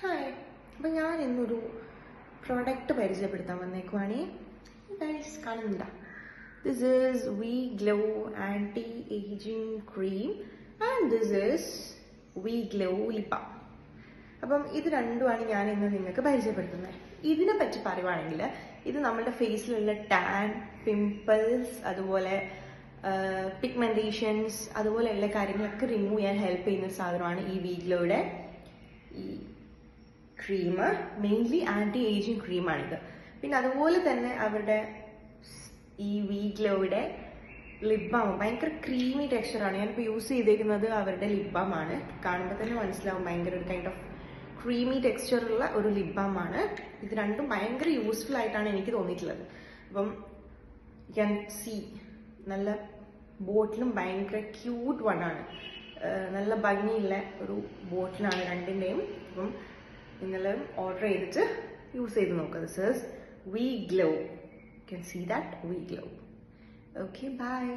Hi, അപ്പം ഞാൻ ഇന്നൊരു പ്രോഡക്റ്റ് പരിചയപ്പെടുത്താൻ വന്നേക്കുവാണേ. ഗൈസ് കാണുന്നുണ്ടോ? This is V Glow anti ageing cream and this is V Glow lip balm. അപ്പം ഇത് രണ്ടുമാണ് ഞാൻ ഇന്ന് നിങ്ങൾക്ക് പരിചയപ്പെടുത്തുന്നത്. ഇതിനെ പറ്റി പറയുവാണെങ്കിൽ ഇത് നമ്മുടെ ഫേസിലുള്ള ടാൻ, പിമ്പിൾസ്, അതുപോലെ പിഗ്മെന്റേഷൻസ്, അതുപോലെയുള്ള കാര്യങ്ങളൊക്കെ റിമൂവ് ചെയ്യാൻ ഹെൽപ്പ് ചെയ്യുന്ന ഒരു സാധനമാണ് ഈ വി ഗ്ലോയുടെ ഈ ക്രീം. മെയിൻലി ആൻറ്റി ഏജിങ് ക്രീമാണിത്. പിന്നെ അതുപോലെ തന്നെ അവരുടെ ഈ വി ഗ്ലോയുടെ ലിപ് ബാം ഭയങ്കര ക്രീമി ടെക്സ്ചറാണ്. ഞാനിപ്പോൾ യൂസ് ചെയ്തേക്കുന്നത് അവരുടെ ലിപ് ബാം ആണ്. കാണുമ്പോൾ തന്നെ മനസ്സിലാവും, ഭയങ്കര ഒരു കൈൻഡ് ഓഫ് ക്രീമി ടെക്സ്ചറുള്ള ഒരു ലിപ് ബാം ആണ്. ഇത് രണ്ടും ഭയങ്കര യൂസ്ഫുൾ ആയിട്ടാണ് എനിക്ക് തോന്നിയിട്ടുള്ളത്. അപ്പം ഞാൻ നല്ല ബോട്ടിലും ഭയങ്കര ക്യൂട്ട് വണ്ണാണ്. നല്ല ഭംഗിയുള്ള ഒരു ബോട്ടിലാണ് രണ്ടിൻ്റെയും. അപ്പം നിങ്ങൾ ഓർഡർ ചെയ്തിട്ട് യൂസ് ചെയ്ത് നോക്കുക. This is V Glow. You can see that we glow. Okay, bye.